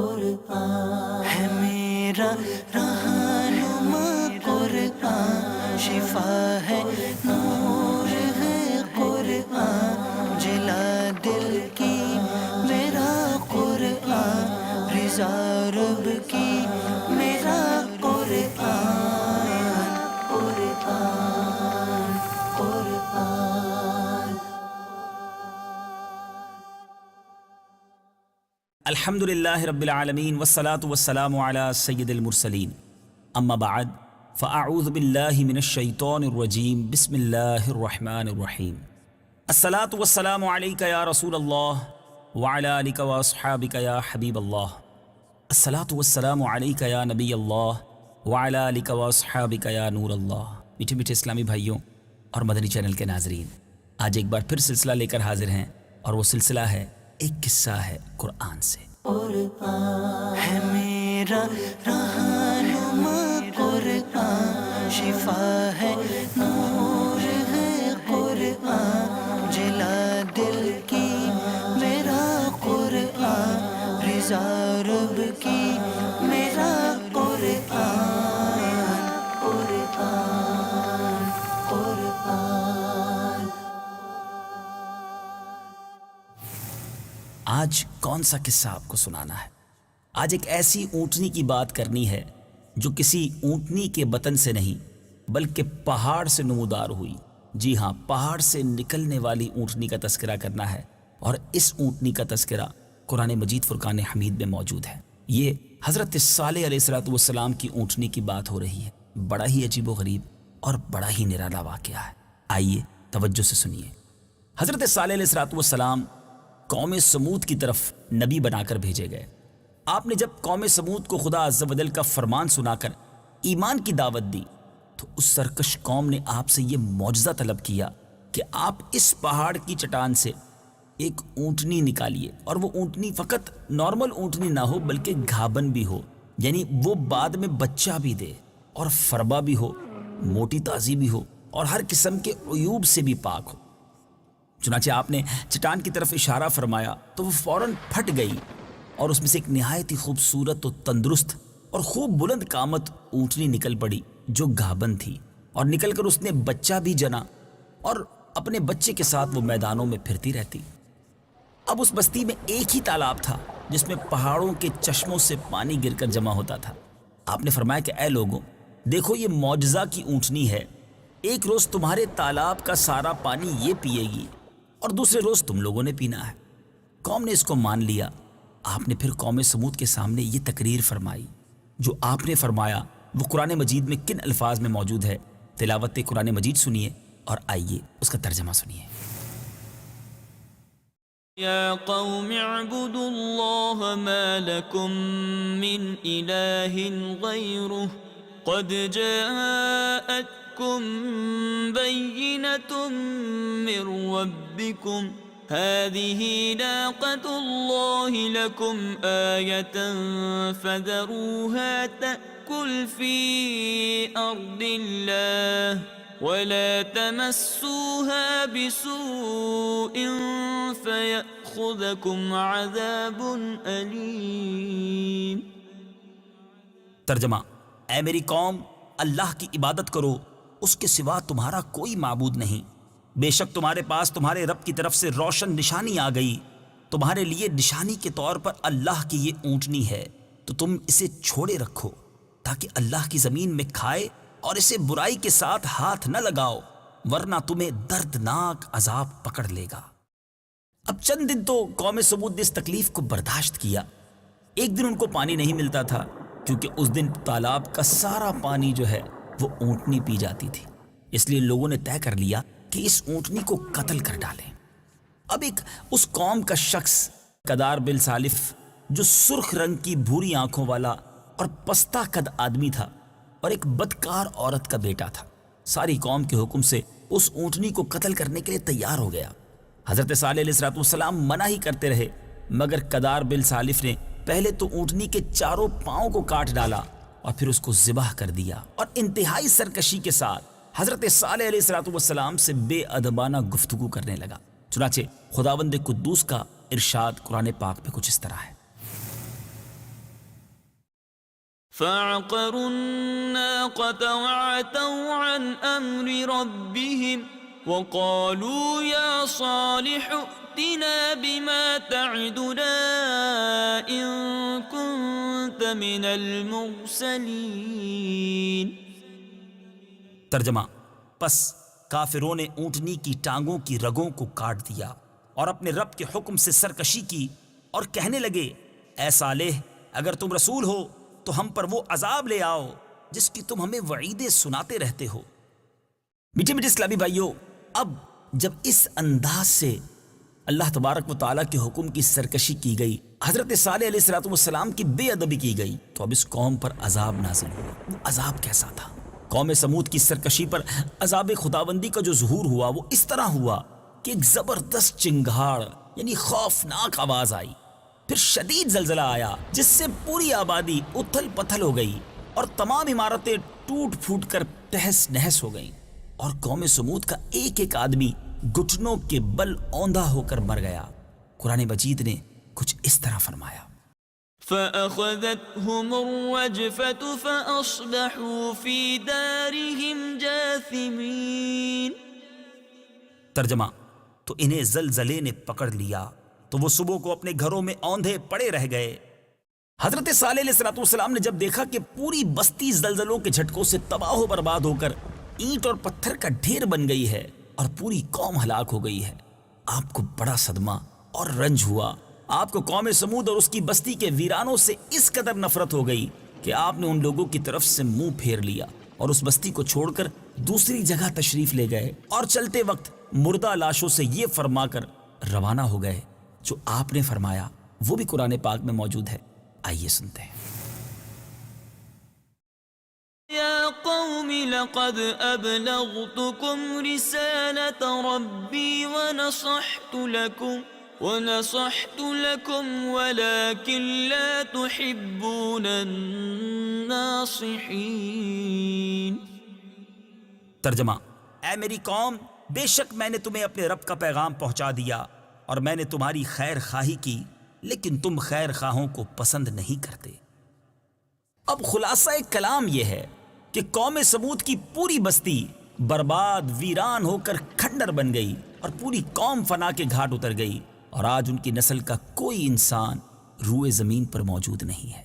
قرآن ہے میرا رہنما، قرآن شفا ہے، نور ہے قرآن، جلا دل کی میرا قرآن، رضا رب کی میرا قرآن، قرآن قرآن۔ الحمد للہ رب العالمین والصلاة والسلام علی سید المرسلین، اما بعد فاعوذ باللہ من الشیطان الرجیم، بسم اللہ الرحمن الرحیم۔ الصلاة والسلام علیک یا رسول اللہ وعلی آلک واصحابک یا حبیب اللہ، الصلاة والسلام علیک یا نبی اللہ وعلی آلک واصحابک یا نور اللہ۔ میٹھے میٹھے اسلامی بھائیوں اور مدنی چینل کے ناظرین، آج ایک بار پھر سلسلہ لے کر حاضر ہیں، اور وہ سلسلہ ہے ایک قصہ ہے قرآن سے۔ قرآن ہے میرا رہنما، قرآن شفا ہے، نور ہے قرآن، جلا دل کی میرا قرآن، رضا رب کی میرا قرآن، قرآن قرآن۔ آج کون سا قصہ آپ کو سنانا ہے؟ آج ایک ایسی اونٹنی کی بات کرنی ہے جو کسی اونٹنی کے بطن سے نہیں بلکہ پہاڑ سے نمودار ہوئی۔ جی ہاں، پہاڑ سے نکلنے والی اونٹنی کا تذکرہ کرنا ہے، اور اس اونٹنی کا تذکرہ قرآن مجید فرقان حمید میں موجود ہے۔ یہ حضرت صالح علیہ السلام کی اونٹنی کی بات ہو رہی ہے۔ بڑا ہی عجیب و غریب اور بڑا ہی نرالا واقعہ ہے، آئیے توجہ سے سنیے۔ حضرت صالح علیہ السلام قوم سمود کی طرف نبی بنا کر بھیجے گئے۔ آپ نے جب قوم سمود کو خدا عز و جل کا فرمان سنا کر ایمان کی دعوت دی، تو اس سرکش قوم نے آپ سے یہ معجزہ طلب کیا کہ آپ اس پہاڑ کی چٹان سے ایک اونٹنی نکالیے، اور وہ اونٹنی فقط نارمل اونٹنی نہ ہو بلکہ گھابن بھی ہو، یعنی وہ بعد میں بچہ بھی دے، اور فربا بھی ہو، موٹی تازی بھی ہو، اور ہر قسم کے عیوب سے بھی پاک ہو۔ چنانچہ آپ نے چٹان کی طرف اشارہ فرمایا تو وہ فوراً پھٹ گئی، اور اس میں سے ایک نہایت ہی خوبصورت و تندرست اور خوب بلند قامت اونٹنی نکل پڑی جو گھابن تھی، اور نکل کر اس نے بچہ بھی جنا، اور اپنے بچے کے ساتھ وہ میدانوں میں پھرتی رہتی۔ اب اس بستی میں ایک ہی تالاب تھا جس میں پہاڑوں کے چشموں سے پانی گر کر جمع ہوتا تھا۔ آپ نے فرمایا کہ اے لوگوں، دیکھو یہ معجزہ کی اونٹنی ہے، ایک روز تمہارے تالاب کا سارا پانی یہ پیے گی، اور دوسرے روز تم لوگوں نے پینا ہے۔ قوم نے اس کو مان لیا۔ آپ نے پھر قوم سمود کے سامنے یہ تقریر فرمائی۔ جو آپ نے فرمایا وہ قرآن مجید میں کن الفاظ میں موجود ہے؟ تلاوت قرآن مجید سنیے، اور آئیے اس کا ترجمہ سنیے۔ یا قوم اعبدوا اللہ ما لکم من الہ غیرہ قد جاءت بينة من ربكم هذه ناقة الله لكم آية فذروها تأكل في أرض الله ولا تمسوها بسوء فيأخذكم عذاب أليم۔ ترجمہ: اے میری قوم، اللہ کی عبادت کرو، اس کے سوا تمہارا کوئی معبود نہیں۔ بے شک تمہارے پاس تمہارے رب کی طرف سے روشن نشانی آ گئی، تمہارے لیے نشانی کے طور پر اللہ کی یہ اونٹنی ہے، تو تم اسے چھوڑے رکھو تاکہ اللہ کی زمین میں کھائے، اور اسے برائی کے ساتھ ہاتھ نہ لگاؤ، ورنہ تمہیں دردناک عذاب پکڑ لے گا۔ اب چند دن تو قوم سمود نے اس تکلیف کو برداشت کیا۔ ایک دن ان کو پانی نہیں ملتا تھا، کیونکہ اس دن تالاب کا سارا پانی جو ہے وہ اونٹنی پی جاتی تھی۔ اس لیے لوگوں نے طے کر لیا کہ اس اونٹنی کو قتل کر ڈالیں۔ اب ایک اس قوم کا شخص کدار بن سالف، جو سرخ رنگ کی بھوری آنکھوں والا اور پستہ قد آدمی تھا، اور ایک بدکار عورت کا بیٹا تھا، ساری قوم کے حکم سے اس اونٹنی کو قتل کرنے کے لیے تیار ہو گیا۔ حضرت صالح علیہ السلام منع ہی کرتے رہے، مگر کدار بن سالف نے پہلے تو اونٹنی کے چاروں پاؤں کو کاٹ ڈالا، اور پھر اس کو ذبح کر دیا، اور انتہائی سرکشی کے ساتھ حضرت صالح علیہ السلام سے بے ادبانہ گفتگو کرنے لگا۔ چنانچہ خداوند قدوس کا ارشاد قرآن پاک میں کچھ اس طرح ہے: فعقروا الناقة وعتوا عن أمر ربهم وقالوا يا صالح ائتنا بما تعدنا إن كنت من المرسلين. ترجمہ: پس کافروں نے اونٹنی کی ٹانگوں کی رگوں کو کاٹ دیا اور اپنے رب کے حکم سے سرکشی کی اور کہنے لگے اے صالح اگر تم رسول ہو تو ہم پر وہ عذاب لے آؤ جس کی تم ہمیں وعیدیں سناتے رہتے ہو. میٹھے میٹھے اسلامی بھائیوں، اب جب اس انداز سے اللہ تبارک و تعالیٰ کے حکم کی سرکشی کی گئی، حضرت صالح علیہ السلام کی بے ادبی کی گئی، تو اب اس قوم پر عذاب نازل ہوا. وہ عذاب کیسا تھا؟ قوم سمود کی سرکشی پر عذاب خداوندی کا جو ظہور ہوا وہ اس طرح ہوا کہ ایک زبردست چنگھاڑ یعنی خوفناک آواز آئی، پھر شدید زلزلہ آیا جس سے پوری آبادی اتھل پتھل ہو گئی اور تمام عمارتیں ٹوٹ پھوٹ کر تہس نہس ہو گئیں، اور قوم سمود کا ایک ایک آدمی گھٹنوں کے بل اوندھا ہو کر مر گیا. قرآن مجید نے کچھ اس طرح فرمایا: فأخذتهم الرجفة فأصبحوا في دارهم جاثمين. ترجمہ: تو انہیں زلزلے نے پکڑ لیا تو وہ صبح کو اپنے گھروں میں اوندھے پڑے رہ گئے. حضرت صالح علیہ السلام نے جب دیکھا کہ پوری بستی زلزلوں کے جھٹکوں سے تباہ و برباد ہو کر اینٹ اور پتھر کا ڈھیر بن گئی ہے اور پوری قوم ہلاک ہو گئی ہے، آپ کو بڑا صدمہ اور رنج ہوا. آپ کو قوم سمود اور اس کی بستی کے ویرانوں سے اس قدر نفرت ہو گئی کہ آپ نے ان لوگوں کی طرف سے منہ پھیر لیا اور اس بستی کو چھوڑ کر دوسری جگہ تشریف لے گئے اور چلتے وقت مردہ لاشوں سے یہ فرما کر روانہ ہو گئے جو آپ نے فرمایا. وہ بھی قرآن پاک میں موجود ہے، آئیے سنتے ہیں. يا قوم لقد أبلغتكم رسالة ربي ونصحت لكم ولكن لا تحبون الناصحين. ترجمہ: اے میری قوم، بے شک میں نے تمہیں اپنے رب کا پیغام پہنچا دیا اور میں نے تمہاری خیر خواہی کی، لیکن تم خیر خواہوں کو پسند نہیں کرتے. اب خلاصہ کلام یہ ہے کہ قوم سمود کی پوری بستی برباد ویران ہو کر کھنڈر بن گئی اور پوری قوم فنا کے گھاٹ اتر گئی، اور آج ان کی نسل کا کوئی انسان روئے زمین پر موجود نہیں ہے.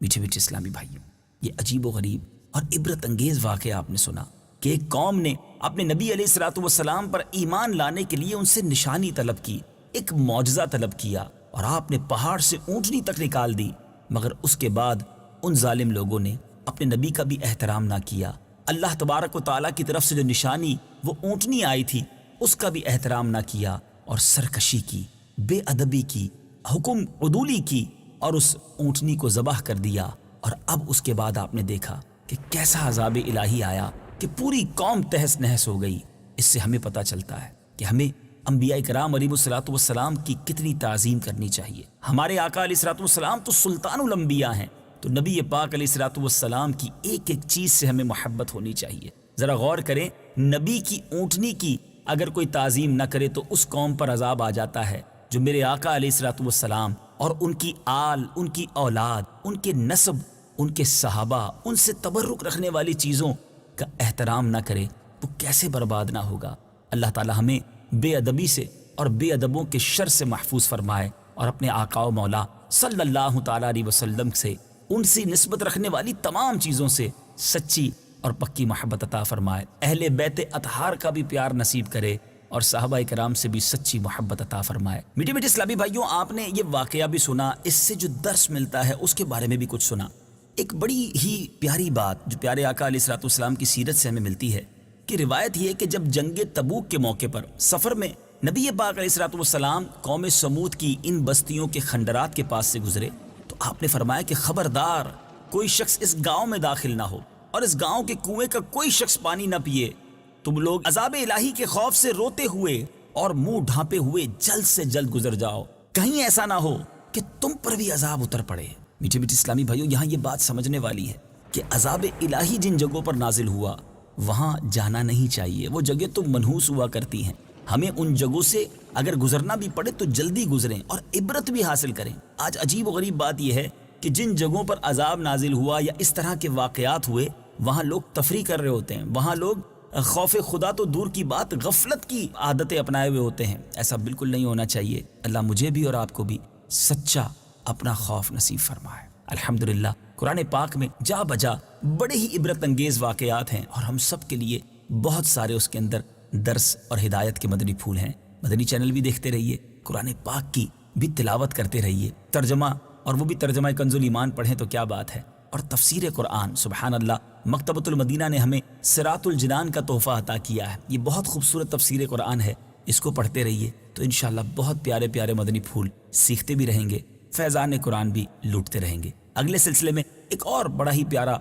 میٹھے میٹھے اسلامی بھائیوں، یہ عجیب و غریب اور عبرت انگیز واقعہ آپ نے سنا کہ ایک قوم نے اپنے نبی علیہ السلام پر ایمان لانے کے لیے ان سے نشانی طلب کی، ایک معجزہ طلب کیا، اور آپ نے پہاڑ سے اونٹنی تک نکال دی، مگر اس کے بعد ان ظالم لوگوں نے اپنے نبی کا بھی احترام نہ کیا. اللہ تبارک و تعالیٰ کی طرف سے جو نشانی وہ اونٹنی آئی تھی اس کا بھی احترام نہ کیا اور سرکشی کی، بے ادبی کی، حکم عدولی کی اور اس اونٹنی کو ذبح کر دیا. اور اب اس کے بعد آپ نے دیکھا کہ کیسا عذاب الہی آیا کہ پوری قوم تہس نہس ہو گئی. اس سے ہمیں پتہ چلتا ہے کہ ہمیں انبیاء کرام علیہ السلام کی کتنی تعظیم کرنی چاہیے. ہمارے آقا علیہ السلام تو سلطان الانبیاء ہیں، تو نبی پاک علیہ السلام کی ایک ایک چیز سے ہمیں محبت ہونی چاہیے. ذرا غور کریں، نبی کی اونٹنی کی اگر کوئی تعظیم نہ کرے تو اس قوم پر عذاب آ جاتا ہے جو میرے آقا علیہ السلام اور ان کی آل، ان کی اولاد، ان کے نسب، ان کے صحابہ، ان سے تبرک رکھنے والی چیزوں کا احترام نہ کرے وہ کیسے برباد نہ ہوگا. اللہ تعالی ہمیں بے ادبی سے اور بے ادبوں کے شر سے محفوظ فرمائے اور اپنے آقا و مولا صلی اللہ تعالی علیہ وسلم سے ان سے نسبت رکھنے والی تمام چیزوں سے سچی اور پکی محبت عطا فرمائے. اہل بیت اطہار کا بھی پیار نصیب کرے اور صحابہ کرام سے بھی سچی محبت عطا فرمائے. میٹھے میٹھے اسلامی بھائیوں، آپ نے یہ واقعہ بھی سنا، اس سے جو درس ملتا ہے اس کے بارے میں بھی کچھ سنا. ایک بڑی ہی پیاری بات جو پیارے آقا علیہ السلام کی سیرت سے ہمیں ملتی ہے کہ روایت یہ ہے کہ جب جنگ تبوک کے موقع پر سفر میں نبی پاک علیہ السلام قوم سمود کی ان بستیوں کے خنڈرات کے پاس سے گزرے تو آپ نے فرمایا کہ خبردار کوئی شخص اس گاؤں میں داخل نہ ہو اور اس گاؤں کے کنویں کا کوئی شخص پانی نہ پیے. تم لوگ عذاب الہی کے خوف سے روتے ہوئے اور منہ ڈھانپے ہوئے جلد سے جلد گزر جاؤ، کہیں ایسا نہ ہو کہ تم پر بھی عذاب اتر پڑے. میٹھے میٹھے اسلامی بھائیوں، یہاں یہ بات سمجھنے والی ہے کہ عذاب الہی جن جگہوں پر نازل ہوا وہاں جانا نہیں چاہیے. وہ جگہ تو منحوس ہوا کرتی ہیں، ہمیں ان جگہوں سے اگر گزرنا بھی پڑے تو جلدی گزریں اور عبرت بھی حاصل کریں. آج عجیب و غریب بات یہ ہے کہ جن جگہوں پر عذاب نازل ہوا یا اس طرح کے واقعات ہوئے وہاں لوگ تفریح کر رہے ہوتے ہیں، وہاں لوگ خوف خدا تو دور کی بات غفلت کی عادتیں اپنائے ہوئے ہوتے ہیں۔ ایسا بالکل نہیں ہونا چاہیے۔ اللہ مجھے بھی اور آپ کو بھی سچا اپنا خوف نصیب فرمائے۔ الحمدللہ قرآن پاک میں جا بجا بڑے ہی عبرت انگیز واقعات ہیں اور ہم سب کے لیے بہت سارے اس کے اندر درس اور ہدایت کے مدنی پھول ہیں۔ مدنی چینل بھی دیکھتے رہیے، قرآن پاک کی بھی تلاوت کرتے رہیے، ترجمہ اور وہ بھی ترجمہ کنز الایمان پڑھیں تو کیا بات ہے، اور تفسیر قرآن سبحان اللہ۔ مکتبۃ المدینہ نے ہمیں صراط الجنان کا تحفہ عطا کیا ہے، یہ بہت خوبصورت تفسیر قرآن ہے، اس کو پڑھتے رہیے تو انشاءاللہ بہت پیارے پیارے مدنی پھول سیکھتے بھی رہیں گے، فیضان قرآن بھی لوٹتے رہیں گے۔ اگلے سلسلے میں ایک اور بڑا ہی پیارا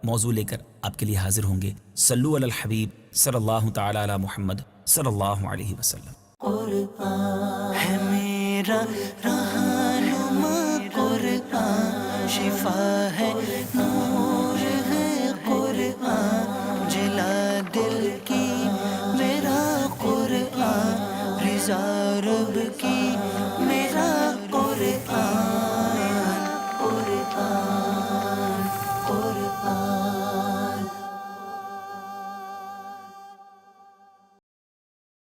موضوع لے کر آپ کے لیے حاضر ہوں گے۔ صلو علی الحبیب صلی اللہ تعالی علی محمد صلی اللہ علیہ وسلم۔ قرآن ہے میرا رہنما، قرآن شفا ہے، نور ہے قرآن، جلا دل کی میرا قرآن، رضا